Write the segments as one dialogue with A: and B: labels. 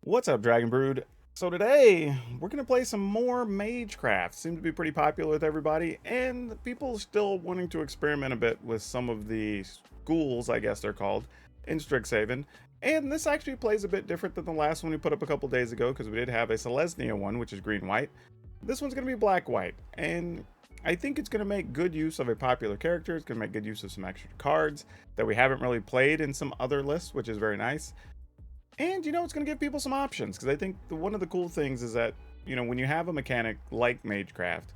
A: What's up, Dragon Brood? So today we're gonna play some more Magecraft. Seems to be pretty popular with everybody, and people still wanting to experiment a bit with some of the schools, I guess they're called, in Strixhaven. And this actually plays a bit different than the last one we put up a couple days ago, because we did have a Selesnya one, which is green-white. This one's gonna be black-white, and I think it's gonna make good use of a popular character. It's gonna make good use of some extra cards that we haven't really played in some other lists, which is very nice. And it's going to give people some options because I think one of the cool things is that when you have a mechanic like Magecraft,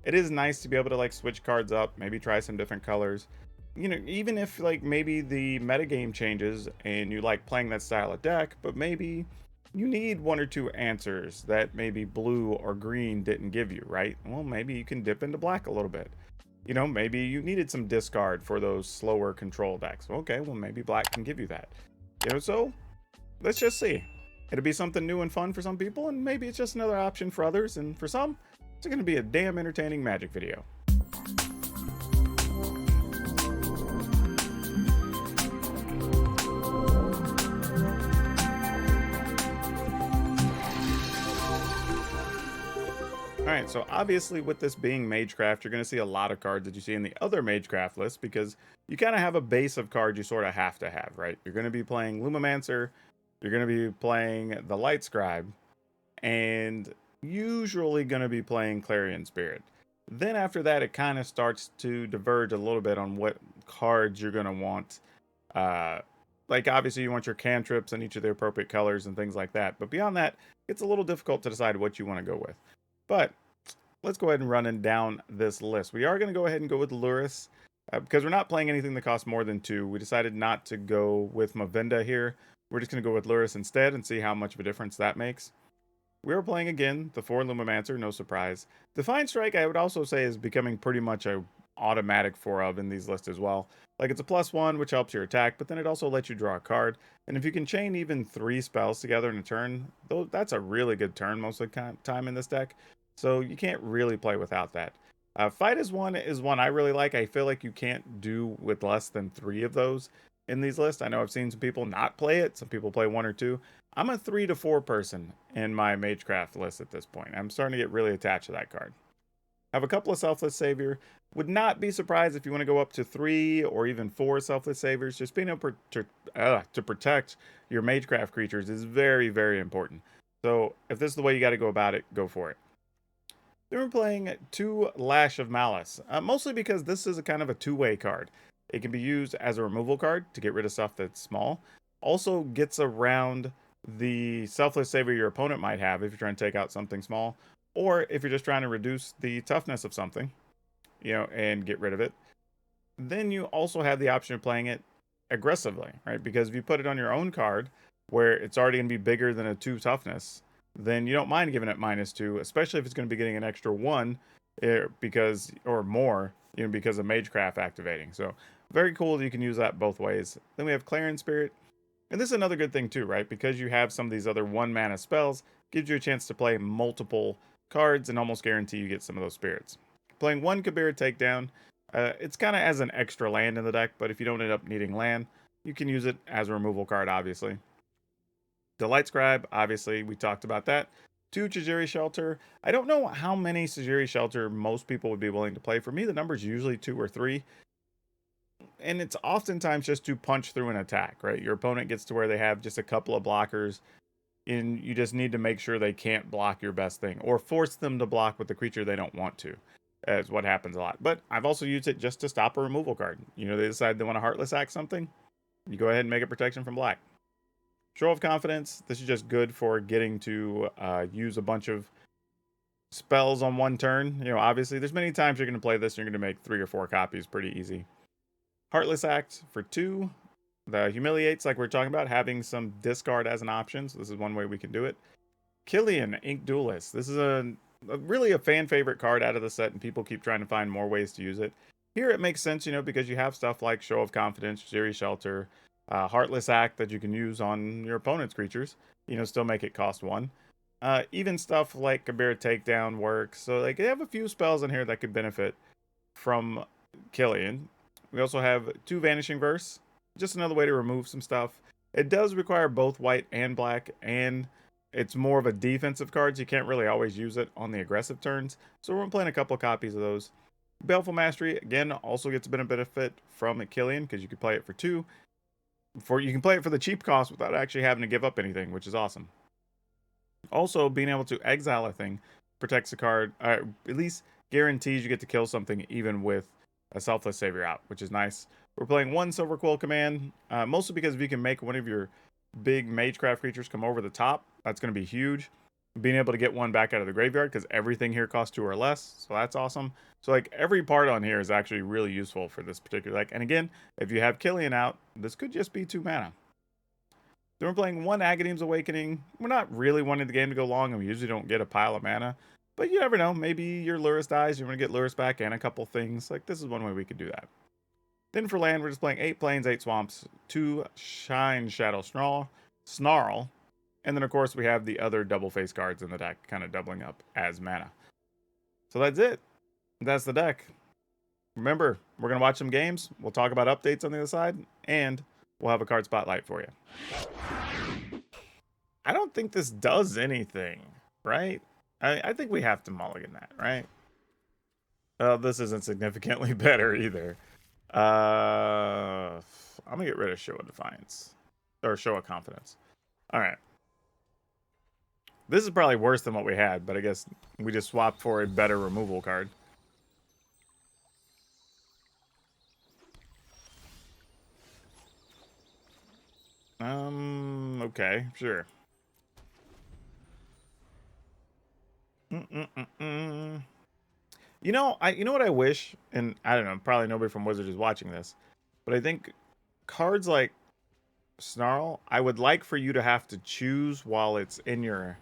A: it is nice to be able to like switch cards up, maybe try some different colors. Even if like maybe the metagame changes and you like playing that style of deck, but maybe you need one or two answers that maybe blue or green didn't give you, right? Well, maybe you can dip into black a little bit. Maybe you needed some discard for those slower control decks. Okay, well maybe black can give you that. So let's just see. It'll be something new and fun for some people, and maybe it's just another option for others, and for some, it's going to be a damn entertaining Magic video. Alright, so obviously with this being Magecraft, you're going to see a lot of cards that you see in the other Magecraft list, because you kind of have a base of cards you sort of have to have, right? You're going to be playing Lumimancer, you're going to be playing the Light Scribe, and usually going to be playing Clarion Spirit. Then after that, it kind of starts to diverge a little bit on what cards you're going to want. Uh, like, obviously, you want your cantrips in each of the appropriate colors and things like that. But beyond that, it's a little difficult to decide what you want to go with. But let's go ahead and run down this list. We are going to go ahead and go with Luris. Because we're not playing anything that costs more than 2, we decided not to go with Mavinda here. We're just going to go with Luris instead and see how much of a difference that makes. We are playing again the 4 Lumimancer, no surprise. Defiant Strike, I would also say, is becoming pretty much a automatic 4 of in these lists as well. Like, it's a +1, which helps your attack, but then it also lets you draw a card. And if you can chain even 3 spells together in a turn, that's a really good turn most of the time in this deck. So you can't really play without that. Fight is one I really like. I feel like you can't do with less than 3 of those in these lists. I know I've seen some people not play it. Some people play 1 or 2. I'm a 3 to 4 person in my Magecraft list at this point. I'm starting to get really attached to that card. I have a couple of Selfless Savior. Would not be surprised if you want to go up to 3 or even 4 Selfless Saviors. Just being able to protect your Magecraft creatures is very, very important. So if this is the way you got to go about it, go for it. Then we're playing 2 Lash of Malice, mostly because this is a kind of a two-way card. It can be used as a removal card to get rid of stuff that's small. Also gets around the Selfless Savior your opponent might have if you're trying to take out something small, or if you're just trying to reduce the toughness of something, and get rid of it. Then you also have the option of playing it aggressively, right? Because if you put it on your own card, where it's already going to be bigger than a 2 toughness, then you don't mind giving it -2, especially if it's going to be getting an extra 1 or more, because of Magecraft activating. So very cool that you can use that both ways. Then we have Clarion Spirit. And this is another good thing too, right? Because you have some of these other 1 mana spells, gives you a chance to play multiple cards and almost guarantee you get some of those spirits. Playing 1 Kabir Takedown, it's kind of as an extra land in the deck, but if you don't end up needing land, you can use it as a removal card, obviously. The Light Scribe, obviously, we talked about that. 2 Tajiri Shelter. I don't know how many Tajiri Shelter most people would be willing to play. For me, the number is usually 2 or 3. And it's oftentimes just to punch through an attack, right? Your opponent gets to where they have just a couple of blockers, and you just need to make sure they can't block your best thing, or force them to block with the creature they don't want to, is what happens a lot. But I've also used it just to stop a removal card. They decide they want to Heartless Act something, you go ahead and make a protection from black. Show of Confidence, this is just good for getting to use a bunch of spells on one turn. Obviously, there's many times you're going to play this, and you're going to make 3 or 4 copies pretty easy. Heartless Act for 2. The Humiliates, like we're talking about, having some discard as an option. So this is one way we can do it. Killian, Ink Duelist. This is really a fan favorite card out of the set, and people keep trying to find more ways to use it. Here it makes sense, because you have stuff like Show of Confidence, Jerry Shelter, Heartless Act that you can use on your opponent's creatures. Still make it cost 1. Even stuff like Kabir Takedown works. So they have a few spells in here that could benefit from Killian. We also have 2 Vanishing Verse. Just another way to remove some stuff. It does require both white and black and it's more of a defensive card, so you can't really always use it on the aggressive turns. So we're playing a couple of copies of those. Baleful Mastery, again, also gets a bit of benefit from Killian, because you can play it for 2. You can play it for the cheap cost without actually having to give up anything, which is awesome. Also, being able to exile a thing protects the card, at least guarantees you get to kill something even with a Selfless Savior out, which is nice. We're playing 1 Silverquill command, mostly because if you can make one of your big Magecraft creatures come over the top, that's going to be huge. Being able to get one back out of the graveyard, because everything here costs 2 or less, so that's awesome. So like every part on here is actually really useful for this particular deck. And again, if you have Killian out, this could just be 2 mana. Then we're playing 1 Agadeem's Awakening. We're not really wanting the game to go long, and we usually don't get a pile of mana. But you never know. Maybe your Lurrus dies, you're going to get Lurrus back and a couple things. Like, this is one way we could do that. Then for land, we're just playing 8 plains, 8 swamps, 2 Shine Shadow Snarl. And then, of course, we have the other double face cards in the deck, kind of doubling up as mana. So that's it. That's the deck. Remember, we're going to watch some games. We'll talk about updates on the other side. And we'll have a card spotlight for you. I don't think this does anything, right? I think we have to mulligan that, right? Well, this isn't significantly better either. I'm gonna get rid of Show of Defiance. Or Show of Confidence. Alright. This is probably worse than what we had, but I guess we just swapped for a better removal card. Okay, sure. You know what I wish, and I don't know, probably nobody from Wizards is watching this, but I think cards like Snarl, I would like for you to have to choose while it's in your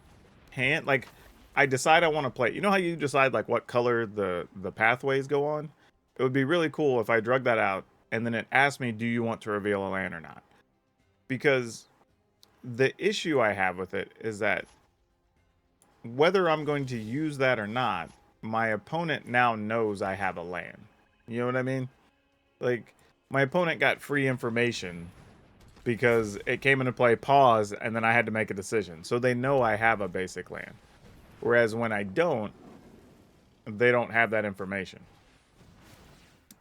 A: hand. Like, I decide I want to play. You know how you decide like what color the pathways go on? It would be really cool if I drug that out and then it asked me, do you want to reveal a land or not? Because the issue I have with it is that whether I'm going to use that or not, my opponent now knows I have a land. You know what I mean? Like, my opponent got free information because it came into play, pause, and then I had to make a decision. So they know I have a basic land. Whereas when I don't, they don't have that information.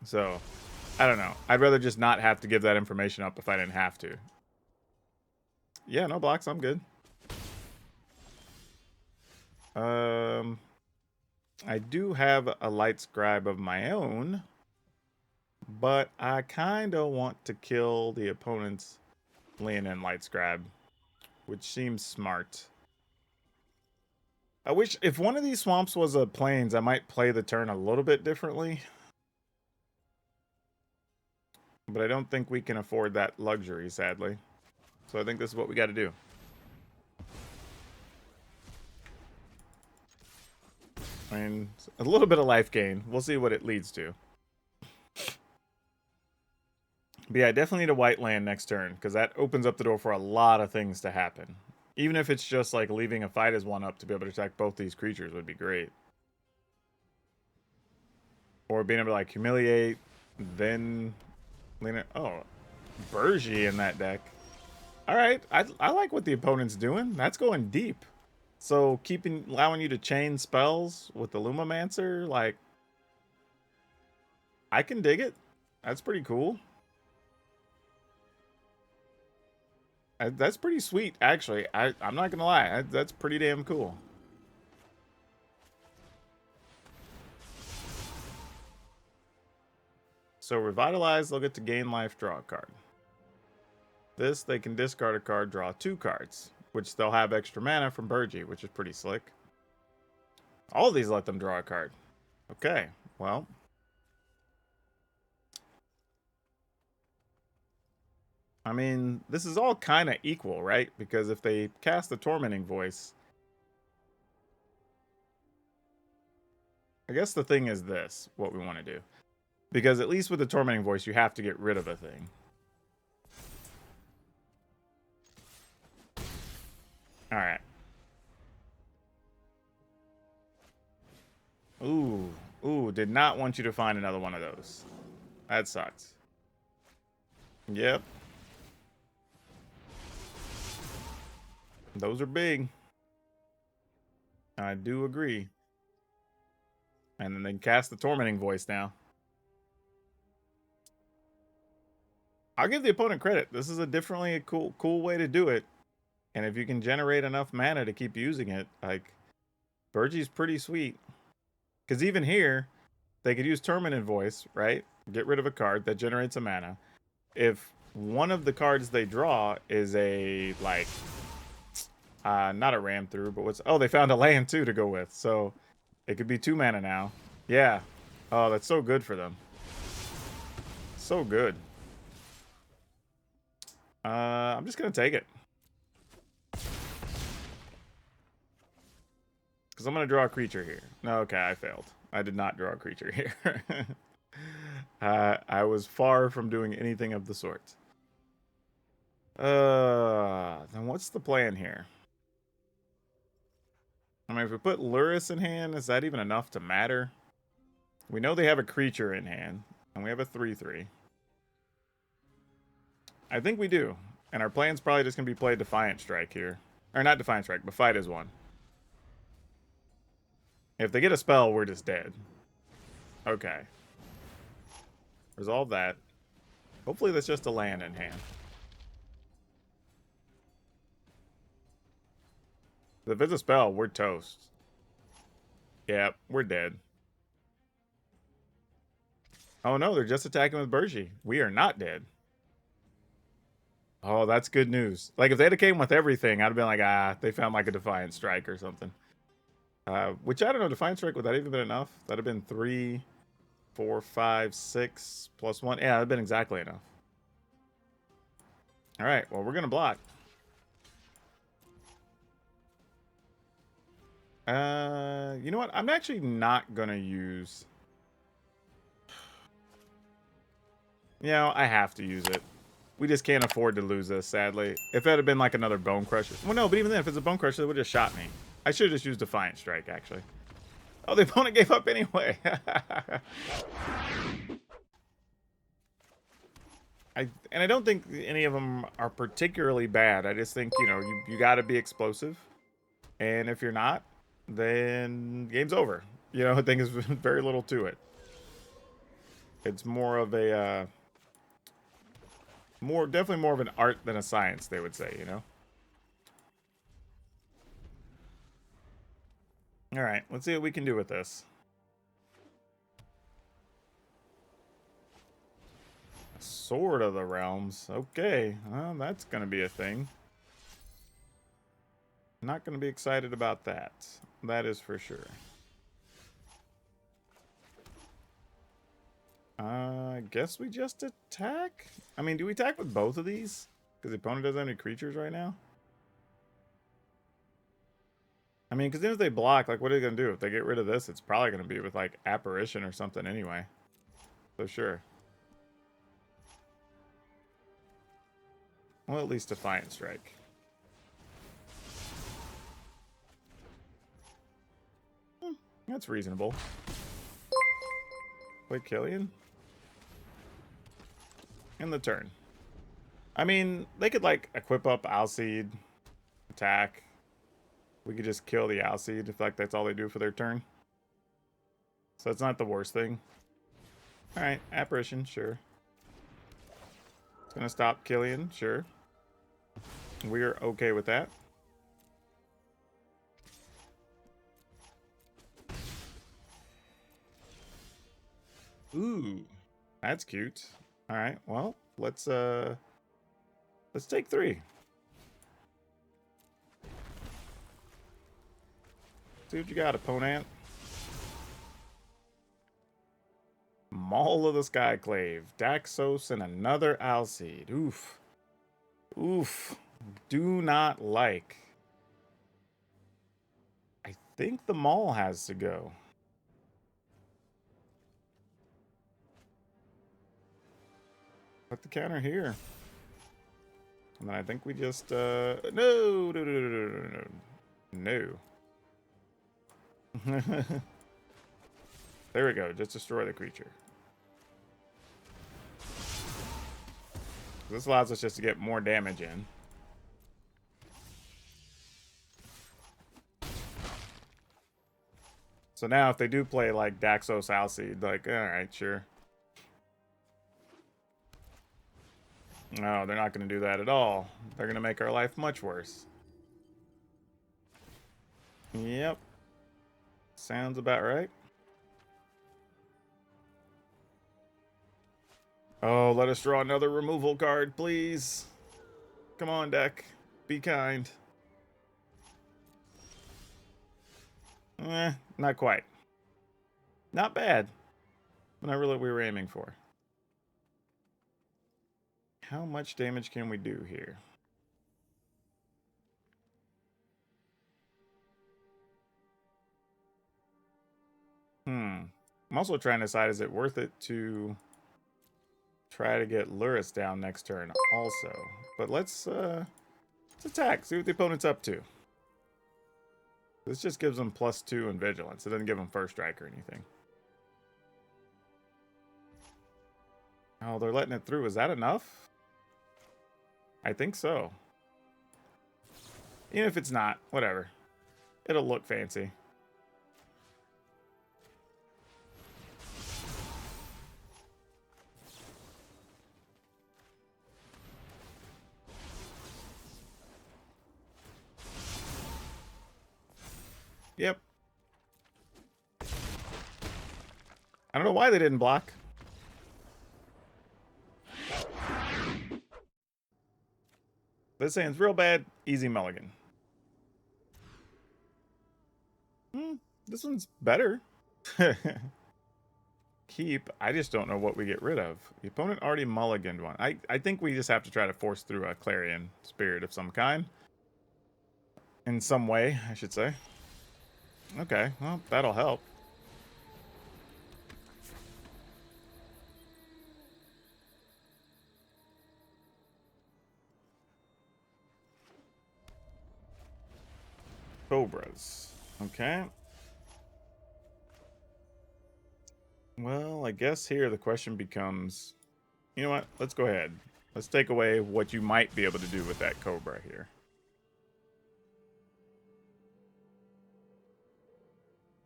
A: So, I don't know. I'd rather just not have to give that information up if I didn't have to. Yeah, no blocks. I'm good. I do have a light scribe of my own, but I kind of want to kill the opponent's Leonin light scribe, which seems smart. I wish if one of these swamps was a plains, I might play the turn a little bit differently. But I don't think we can afford that luxury, sadly. So I think this is what we got to do. I mean, a little bit of life gain. We'll see what it leads to. But yeah, I definitely need a white land next turn, because that opens up the door for a lot of things to happen. Even if it's just like leaving a fight as 1 up to be able to attack both these creatures would be great. Or being able to like humiliate, then oh, Burgi in that deck. Alright, I like what the opponent's doing. That's going deep. So allowing you to chain spells with the Lumamancer, like, I can dig it. That's pretty cool. That's pretty sweet, actually. I'm not gonna lie. That's pretty damn cool. So Revitalize, they'll get to gain life, draw a card. This, they can discard a card, draw 2 cards, which they'll have extra mana from Burgi, which is pretty slick. All of these let them draw a card. Okay, well. I mean, this is all kind of equal, right? Because if they cast the Tormenting Voice, I guess the thing is this, what we want to do. Because at least with the Tormenting Voice, you have to get rid of a thing. Alright. Ooh, did not want you to find another one of those. That sucks. Yep. Those are big. I do agree. And then they can cast the Tormenting Voice now. I'll give the opponent credit. This is a cool way to do it. And if you can generate enough mana to keep using it, like, Burgie's pretty sweet. Because even here, they could use Tormenting Voice, right? Get rid of a card that generates a mana. If one of the cards they draw is a, like, not a ram through, but what's... Oh, they found a land, too, to go with. So, it could be 2 mana now. Yeah. Oh, that's so good for them. So good. I'm just going to take it. Because I'm going to draw a creature here. No, okay, I failed. I did not draw a creature here. I was far from doing anything of the sort. Then what's the plan here? I mean, if we put Lurrus in hand, is that even enough to matter? We know they have a creature in hand, and we have a 3/3. I think we do. And our plan's probably just going to be play Defiant Strike here. Or not Defiant Strike, but Fight is one. If they get a spell, we're just dead. Okay. Resolve that. Hopefully that's just a land in hand. If it's a spell, we're toast. Yeah, we're dead. Oh no, they're just attacking with Burgie. We are not dead. Oh, that's good news. Like, if they'd have came with everything, I'd have been like, ah, they found like a Defiant Strike or something. Which, I don't know, Defiant Strike, would that even been enough? That'd have been 3, 4, 5, 6, plus 1. Yeah, that'd have been exactly enough. Alright, well, we're going to block. You know what? I'm actually not going to use... You know, I have to use it. We just can't afford to lose this, sadly. If it had been like another Bone Crusher. Well, no, but even then, if it's a Bone Crusher, they would have just shot me. I should have just used Defiant Strike, actually. Oh, the opponent gave up anyway. I don't think any of them are particularly bad. I just think, you know, you got to be explosive. And if you're not, then game's over. You know, I think there's very little to it. It's more of a... definitely more of an art than a science, they would say, you know? Alright, let's see what we can do with this. Sword of the Realms. Okay, well, that's going to be a thing. Not going to be excited about that. That is for sure. I guess we just attack? I mean, do we attack with both of these? Because the opponent doesn't have any creatures right now? I mean, because then if they block, like, what are they going to do? If they get rid of this, it's probably going to be with, like, Apparition or something anyway. So, sure. Well, at least Defiant Strike. That's reasonable. Play Killian? In the turn. I mean, they could, like, equip up Alseed, attack. We could just kill the Alseed if, like, that's all they do for their turn. So it's not the worst thing. Alright, Apparition, sure. It's gonna stop Killian, sure. We're okay with that. Ooh, that's cute. All right, well, let's take 3. See what you got, opponent. Maul of the Skyclave, Daxos, and another Alseed. Oof. Oof. Do not like. I think the Maul has to go. Put the counter here. And then I think we just, no. There we go, just destroy the creature. This allows us just to get more damage in. So now if they do play like Daxos Alseid, like, alright, sure. No, they're not going to do that at all. They're going to make our life much worse. Yep. Sounds about right. Oh, let us draw another removal card, please. Come on, deck. Be kind. Not quite. Not bad. Not really what we were aiming for. How much damage can we do here? I'm also trying to decide, is it worth it to try to get Luris down next turn also? But let's attack, see what the opponent's up to. This just gives them +2 in vigilance. It doesn't give them first strike or anything. Oh, they're letting it through. Is that enough? I think so. Even if it's not, whatever. It'll look fancy. Yep. I don't know why they didn't block. This hand's real bad. Easy mulligan. This one's better. Keep. I just don't know what we get rid of. The opponent already mulliganed one. I think we just have to try to force through a Clarion Spirit of some kind. In some way, I should say. Okay, well, that'll help. Cobras. Okay. Well, I guess here the question becomes, you know what? Let's go ahead. Let's take away what you might be able to do with that Cobra here.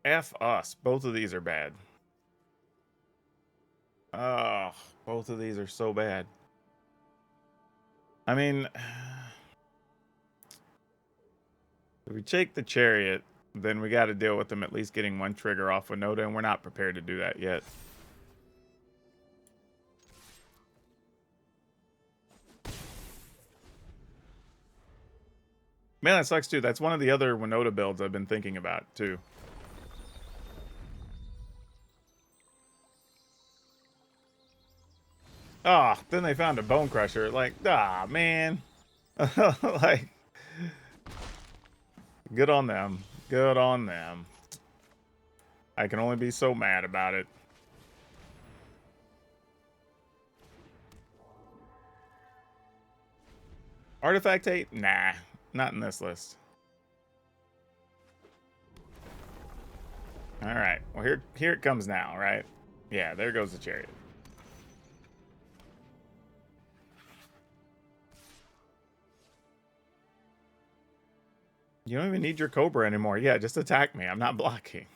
A: F us. Both of these are bad. Oh, both of these are so bad. I mean, if we take the Chariot, then we got to deal with them at least getting one trigger off Winota, and we're not prepared to do that yet. Man, that sucks too. That's one of the other Winota builds I've been thinking about too. Ah, then they found a Bone Crusher. Like, man. Like, good on them. Good on them. I can only be so mad about it. Artifact hate? Nah, not in this list. All right. Well, here it comes now, right? Yeah, there goes the Chariot. You don't even need your Cobra anymore. Yeah, just attack me. I'm not blocking.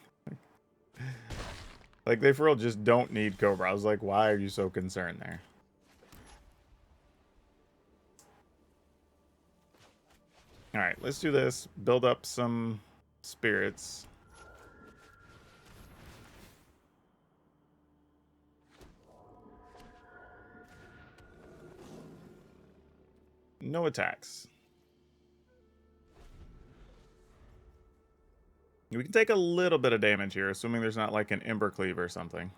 A: Like, they for real just don't need Cobra. I was like, why are you so concerned there? All right, let's do this. Build up some spirits. No attacks. We can take a little bit of damage here, assuming there's not like an Ember Cleave or something.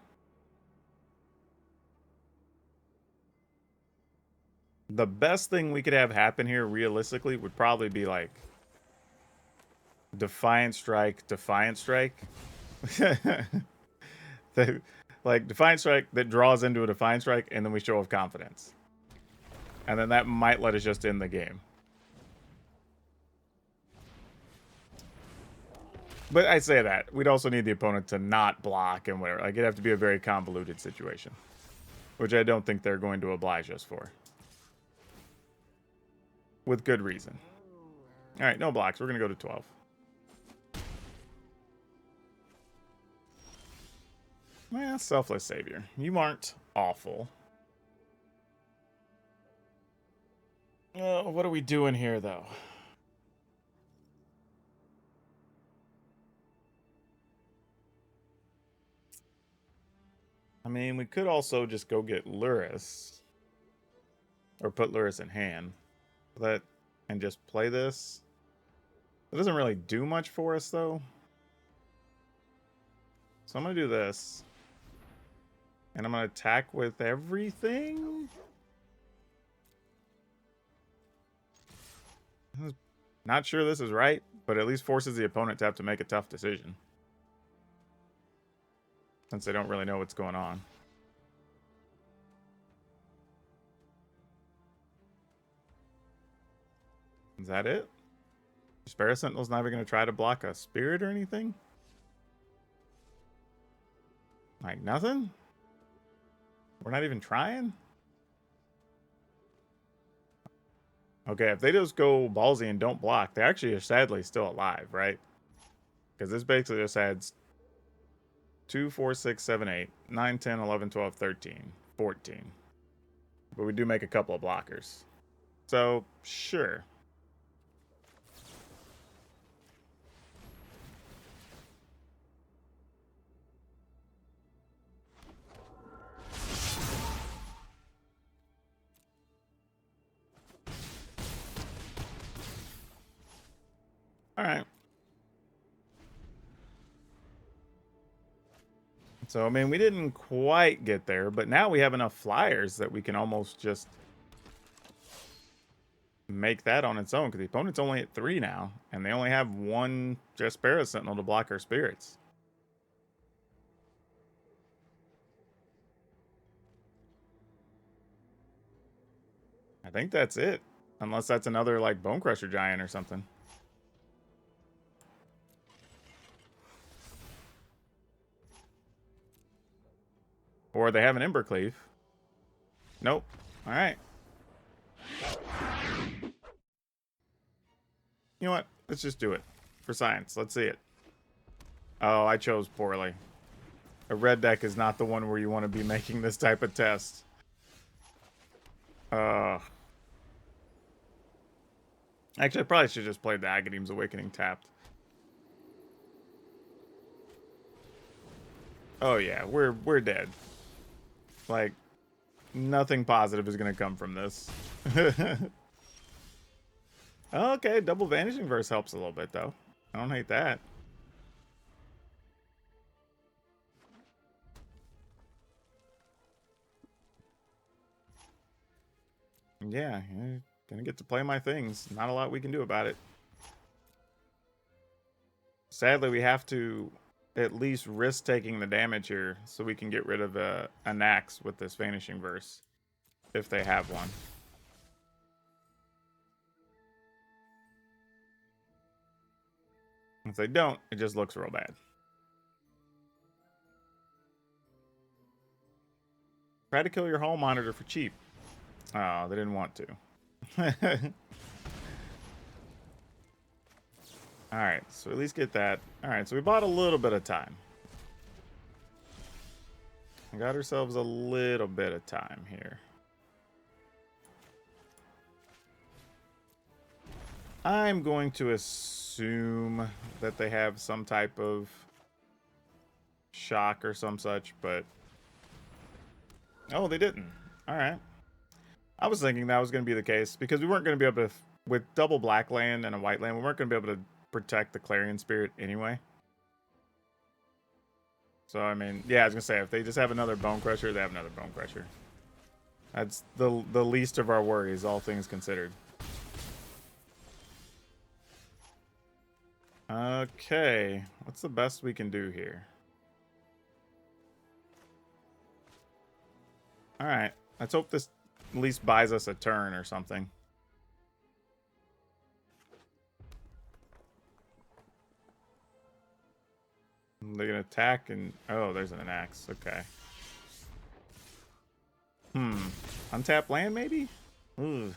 A: The best thing we could have happen here, realistically, would probably be like Defiant Strike, Defiant Strike. Like Defiant Strike that draws into a Defiant Strike, and then we show off confidence. And then that might let us just end the game. But I say that. We'd also need the opponent to not block and whatever. Like, it'd have to be a very convoluted situation. Which I don't think they're going to oblige us for. With good reason. Alright, no blocks. We're going to go to 12. Well, Selfless Savior. You aren't awful. What are we doing here, though? I mean, we could also just go get Luris. Or put Luris in hand. And just play this. It doesn't really do much for us, though. So I'm going to do this. And I'm going to attack with everything? Not sure this is right, but at least forces the opponent to have to make a tough decision. Since they don't really know what's going on. Is that it? Sparrow Sentinel's not even going to try to block a spirit or anything? Like nothing? We're not even trying? Okay, if they just go ballsy and don't block, they actually are sadly still alive, right? Because this basically just adds 2, 4, 6, 7, 8, 9, 10, 11, 12, 13, 14. But we do make a couple of blockers. So, sure. All right. So, I mean, we didn't quite get there, but now we have enough flyers that we can almost just make that on its own, because the opponent's only at 3 now, and they only have one Sparrow Sentinel to block our spirits. I think that's it. Unless that's another, like, Bone Crusher Giant or something. Or they have an Embercleave. Nope. All right. You know what? Let's just do it. For science. Let's see it. Oh, I chose poorly. A red deck is not the one where you want to be making this type of test. Actually, I probably should just play the Agadeem's Awakening tapped. Oh yeah, we're dead. Like, nothing positive is gonna come from this. Okay, double Vanishing Verse helps a little bit though. I don't hate that. Yeah, gonna get to play my things. Not a lot we can do about it. Sadly, we have to at least risk taking the damage here so we can get rid of an axe with this Vanishing Verse. If they have one. If they don't, it just looks real bad. Try to kill your hall monitor for cheap. Oh, they didn't want to. Alright, so at least get that. Alright, so we bought a little bit of time. We got ourselves a little bit of time here. I'm going to assume that they have some type of shock or some such, but... Oh, they didn't. Alright. I was thinking that was going to be the case, because we weren't going to be able to... With double black land and a white land, we weren't going to be able to protect the Clarion Spirit anyway. So, I mean, yeah, I was going to say, if they just have another Bone Crusher, they have another Bone Crusher. That's the least of our worries, all things considered. Okay, what's the best we can do here? Alright, let's hope this at least buys us a turn or something. They're gonna attack and... Oh, there's an axe. Okay. Untap land, maybe? Ooh.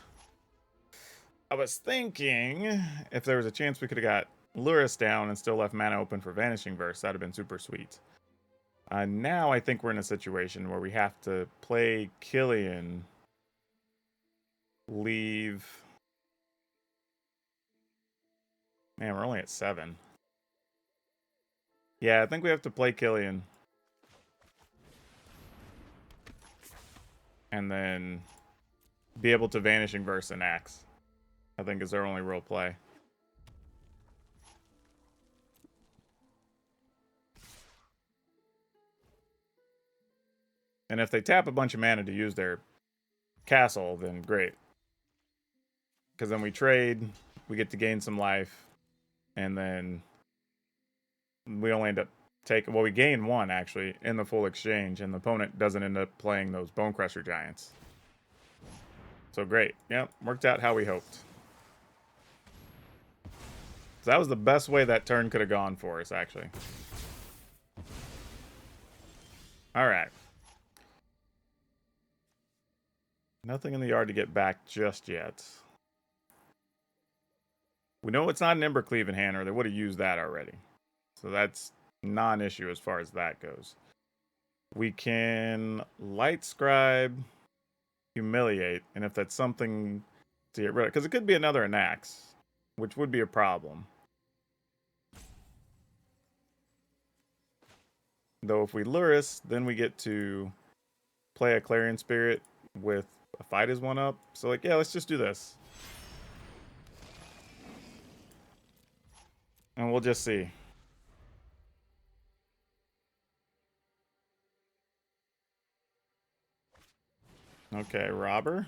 A: I was thinking if there was a chance we could have got Luris down and still left mana open for Vanishing Verse, that'd have been super sweet. Now I think we're in a situation where we have to play Killian, leave. Man, we're only at 7. Yeah, I think we have to play Killian. And then be able to Vanishing Verse and Axe. I think is our only real play. And if they tap a bunch of mana to use their castle, then great. Because then we trade, we get to gain some life, and then we only end up taking, well, we gain 1 actually in the full exchange, and the opponent doesn't end up playing those Bone Crusher Giants. So great. Yep, worked out how we hoped. So that was the best way that turn could have gone for us, actually. All right. Nothing in the yard to get back just yet. We know it's not an Embercleave in hand, or they would have used that already. So that's non-issue as far as that goes. We can Light Scribe, Humiliate, and if that's something to get rid of, because it could be another Anax, which would be a problem. Though if we Luris, then we get to play a Clarion Spirit with a Fight is 1 up. So like, yeah, let's just do this. And we'll just see. Okay, Robber.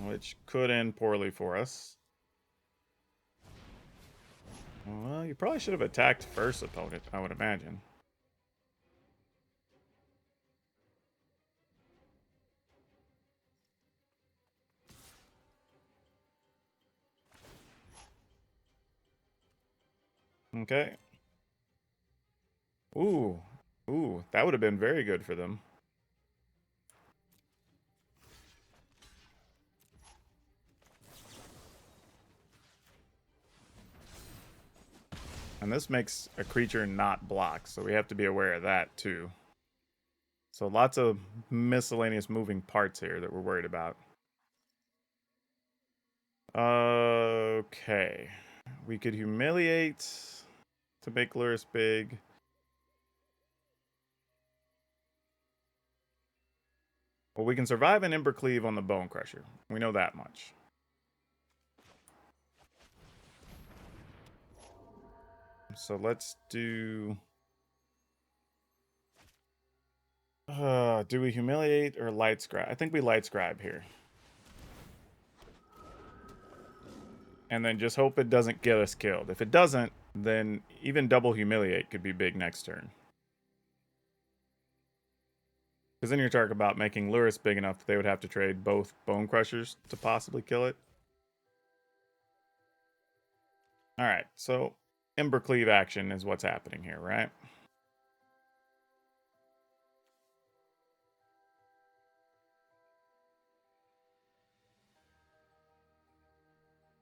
A: Which could end poorly for us. Well, you probably should have attacked first, opponent, I would imagine. Okay. Ooh. Ooh, that would have been very good for them. And this makes a creature not block, so we have to be aware of that too. So lots of miscellaneous moving parts here that we're worried about. Okay. We could Humiliate to make Luris big. Well, we can survive an Embercleave on the Bone Crusher. We know that much. So let's do... do we Humiliate or Light Scribe? I think we Light Scribe here. And then just hope it doesn't get us killed. If it doesn't, then even double Humiliate could be big next turn. Because then you're talking about making Luris big enough that they would have to trade both Bone Crushers to possibly kill it. Alright, so Embercleave action is what's happening here, right?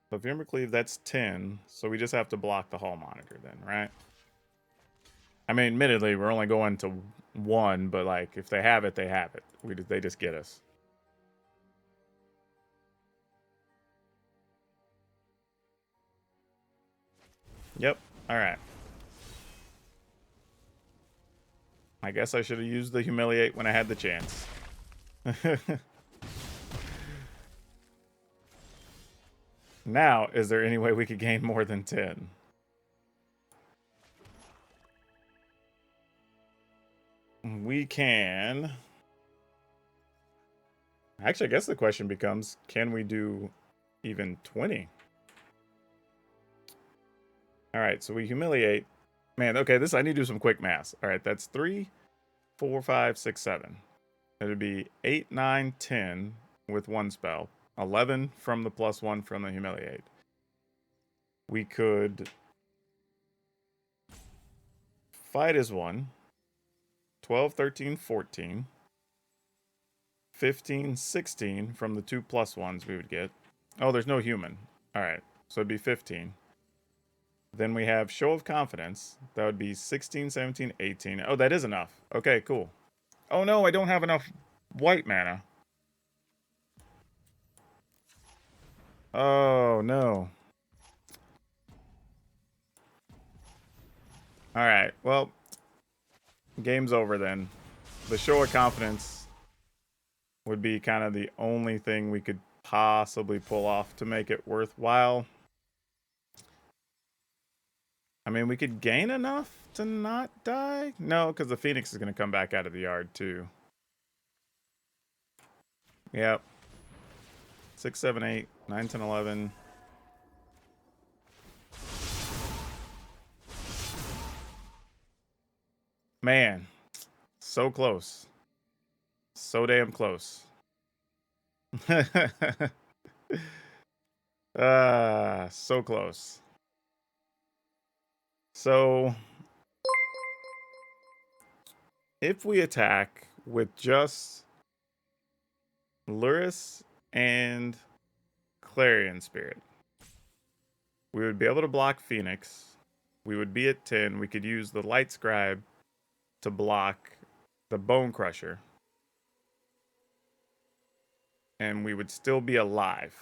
A: So if Embercleave, that's 10, so we just have to block the Hall Monitor then, right? I mean, admittedly, we're only going to 1, but like, if they have it, they have it. They just get us. Yep, alright. I guess I should have used the Humiliate when I had the chance. Now, is there any way we could gain more than 10? We can... Actually, I guess the question becomes, can we do even 20? Alright, so we Humiliate. Man, okay, this I need to do some quick math. Alright, that's 3, 4, 5, 6, 7. It would be 8, 9, 10 with 1 spell. 11 from the +1 from the Humiliate. We could Fight is 1. 12, 13, 14. 15, 16 from the 2 +1s we would get. Oh, there's no human. Alright, so it'd be 15. Then we have Show of Confidence. That would be 16, 17, 18. Oh, that is enough. Okay, cool. Oh no, I don't have enough white mana. Oh no. Alright, well, game's over then. The Show of Confidence would be kind of the only thing we could possibly pull off to make it worthwhile. I mean, we could gain enough to not die? No, because the Phoenix is going to come back out of the yard too. Yep. 6, 7, 8, 9, 10, 11. Man, so close. So damn close. So close. So, if we attack with just Luris and Clarion Spirit, we would be able to block Phoenix. We would be at 10. We could use the Light Scribe to block the Bone Crusher. And we would still be alive.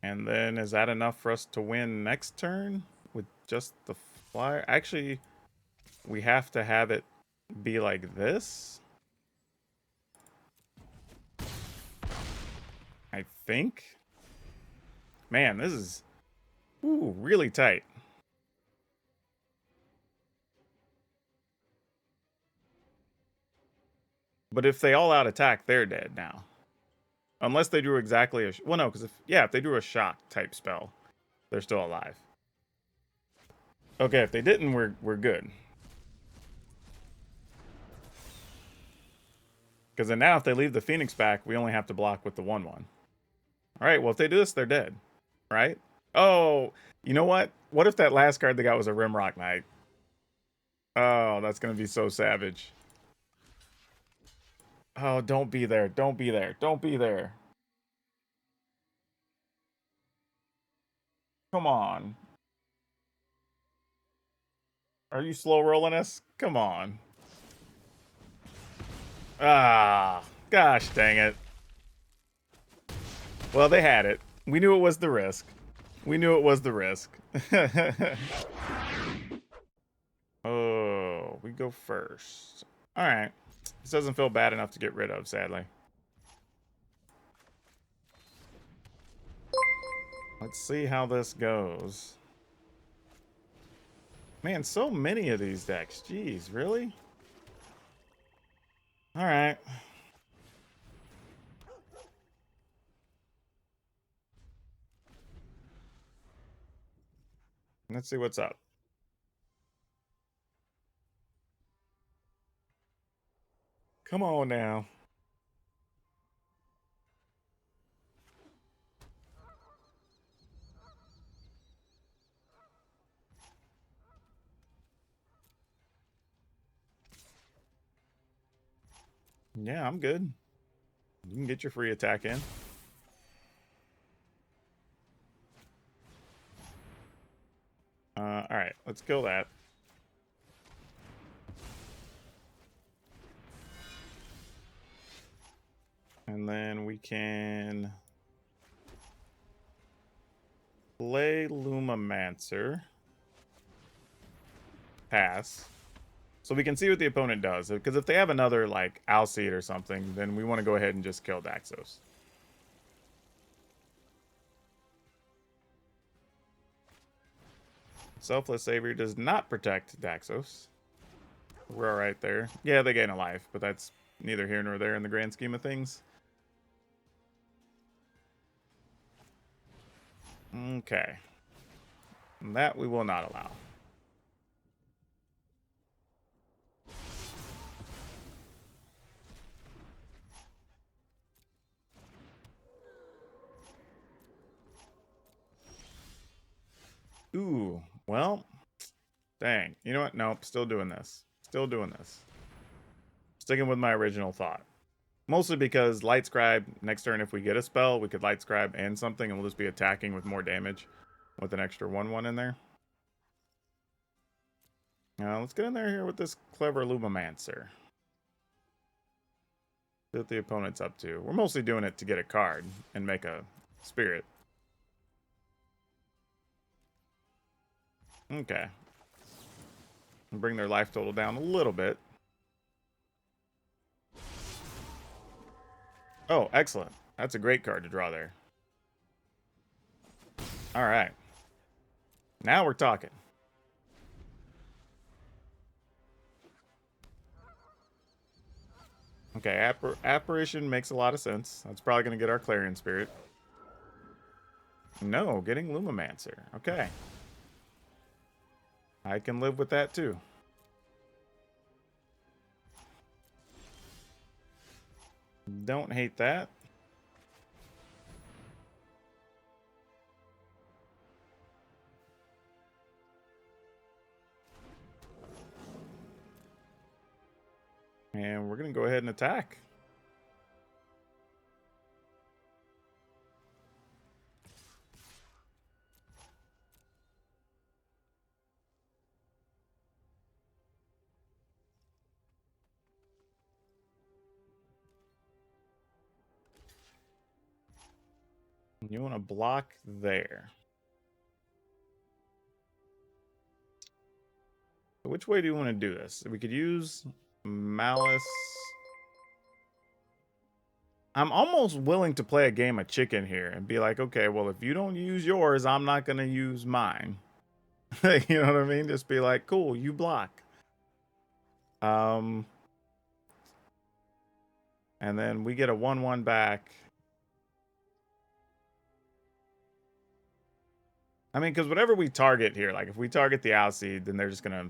A: And then is that enough for us to win next turn with just the flyer? Actually, we have to have it be like this. I think. Man, this is really tight. But if they all out attack, they're dead now. Unless they drew exactly a... Well, no, because if they drew a shock type spell, they're still alive. Okay, if they didn't, we're good. Because then now if they leave the Phoenix back, we only have to block with the 1/1. All right, well, if they do this, they're dead. Right? Oh, you know what? What if that last card they got was a Rimrock Knight? Oh, that's going to be so savage. Oh, don't be there. Don't be there. Don't be there. Come on. Are you slow rolling us? Come on. Ah, gosh dang it. Well, they had it. We knew it was the risk. We knew it was the risk. Oh, we go first. All right. This doesn't feel bad enough to get rid of, sadly. Let's see how this goes. Man, so many of these decks. Jeez, really? All right. Let's see what's up. Come on now. Yeah, I'm good. You can get your free attack in. All right, let's kill that. And then we can play Lumamancer. Pass. So we can see what the opponent does. Because if they have another, like, Alseid or something, then we want to go ahead and just kill Daxos. Selfless Savior does not protect Daxos. We're all right there. Yeah, they gain a life, but that's neither here nor there in the grand scheme of things. Okay. That we will not allow. Ooh, well, dang. You know what? Nope, still doing this. Still doing this. Sticking with my original thought. Mostly because Light Scribe, next turn if we get a spell, we could Light Scribe and something, and we'll just be attacking with more damage with an extra 1/1 in there. Now, let's get in there here with this clever Lumomancer. See what the opponent's up to. We're mostly doing it to get a card and make a spirit. Okay. Bring their life total down a little bit. Oh, excellent. That's a great card to draw there. All right. Now we're talking. Okay, Apparition makes a lot of sense. That's probably going to get our Clarion Spirit. No, getting Lumomancer. Okay. I can live with that too. Don't hate that. And we're going to go ahead and attack. You want to block there. So which way do you want to do this? We could use Malice. I'm almost willing to play a game of chicken here and be like, okay, well, if you don't use yours, I'm not going to use mine. You know what I mean? Just be like, cool, you block. And then we get a 1/1 back. I mean, because whatever we target here, like if we target the Alseed, then they're just going to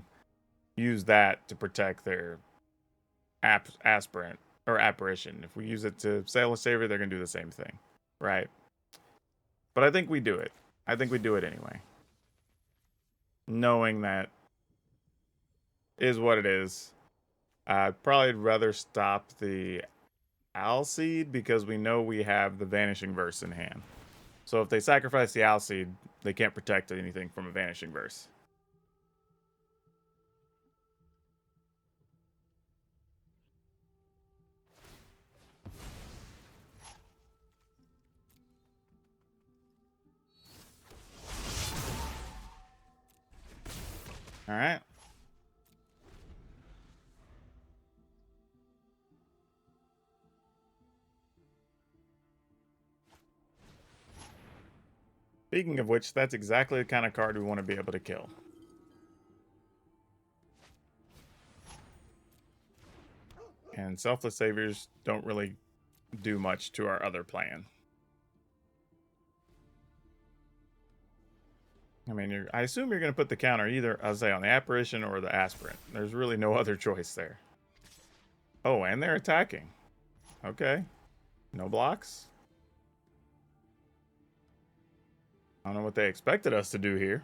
A: use that to protect their aspirant or apparition. If we use it to Sailor Savior, they're going to do the same thing, right? But I think we do it. I think we do it anyway. Knowing that is what it is. I'd probably rather stop the Alseed because we know we have the Vanishing Verse in hand. So if they sacrifice the Alseed, they can't protect anything from a Vanishing Verse. All right. Speaking of which, that's exactly the kind of card we want to be able to kill. And Selfless Saviors don't really do much to our other plan. I mean, I assume you're going to put the counter either, I'll say, on the Apparition or the Aspirant. There's really no other choice there. Oh, and they're attacking. Okay. No blocks. I don't know what they expected us to do here.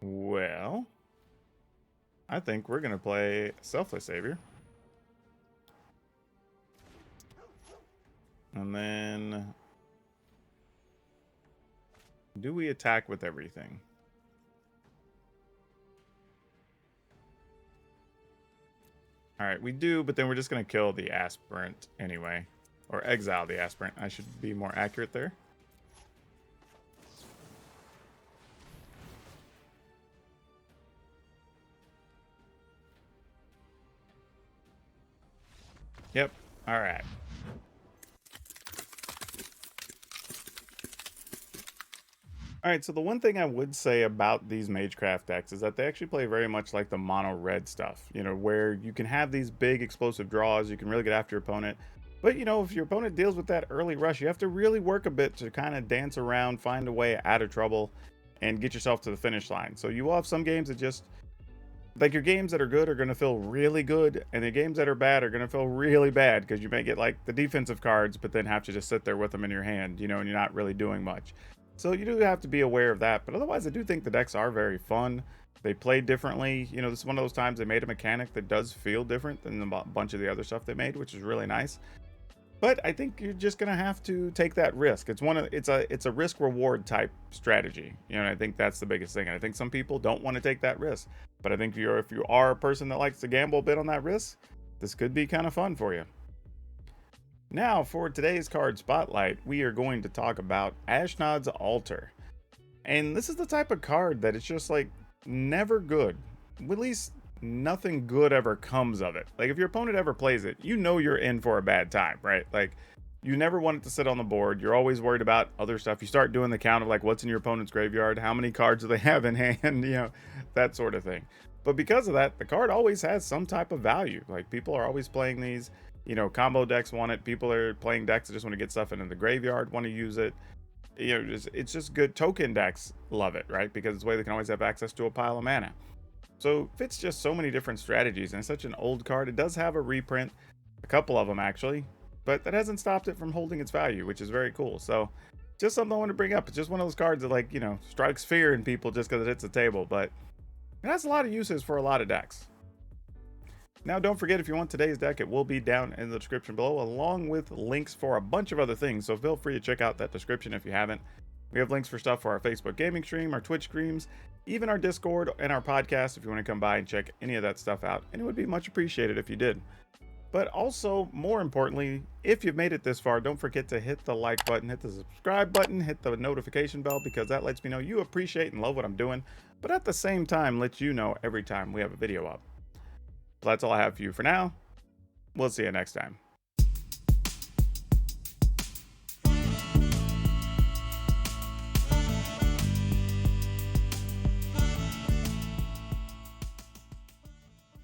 A: Well, I think we're going to play Selfless Savior. And then... do we attack with everything? Alright, we do, but then we're just going to kill the Aspirant anyway. Or exile the Aspirant. I should be more accurate there. Yep. Alright. Alright, so the one thing I would say about these Magecraft decks is that they actually play very much like the mono red stuff, you know, where you can have these big explosive draws, you can really get after your opponent. But, you know, if your opponent deals with that early rush, you have to really work a bit to kind of dance around, find a way out of trouble, and get yourself to the finish line. So you will have some games that just, like, your games that are good are going to feel really good, and the games that are bad are going to feel really bad because you may get, like, the defensive cards, but then have to just sit there with them in your hand, you know, and you're not really doing much. So you do have to be aware of that. But otherwise, I do think the decks are very fun. They play differently. You know, this is one of those times they made a mechanic that does feel different than a bunch of the other stuff they made, which is really nice. But I think you're just gonna have to take that risk. It's a risk reward type strategy. You know, I think that's the biggest thing. And I think some people don't want to take that risk. But I think if you are a person that likes to gamble a bit on that risk, this could be kind of fun for you. Now, for today's card spotlight, we are going to talk about Ashnod's Altar. And this is the type of card that it's just like never good. At least nothing good ever comes of it. Like if your opponent ever plays it, you know you're in for a bad time, right? Like you never want it to sit on the board. You're always worried about other stuff. You start doing the count of like what's in your opponent's graveyard, how many cards do they have in hand, you know, that sort of thing. But because of that, the card always has some type of value. Like people are always playing these, you know, combo decks want it. People are playing decks that just want to get stuff into the graveyard, want to use it. You know, it's just good. Token decks love it, right? Because it's the way they can always have access to a pile of mana. So it fits just so many different strategies, and it's such an old card. It does have a reprint, a couple of them actually, but that hasn't stopped it from holding its value, which is very cool. So just something I want to bring up. It's just one of those cards that, like, you know, strikes fear in people just because it hits the table, but it has a lot of uses for a lot of decks. Now, don't forget, if you want today's deck, it will be down in the description below, along with links for a bunch of other things. So feel free to check out that description if you haven't. We have links for stuff for our Facebook gaming stream, our Twitch streams, even our Discord and our podcast if you want to come by and check any of that stuff out. And it would be much appreciated if you did. But also, more importantly, if you've made it this far, don't forget to hit the like button, hit the subscribe button, hit the notification bell, because that lets me know you appreciate and love what I'm doing. But at the same time, lets you know every time we have a video up. That's all I have for you for now. We'll see you next time.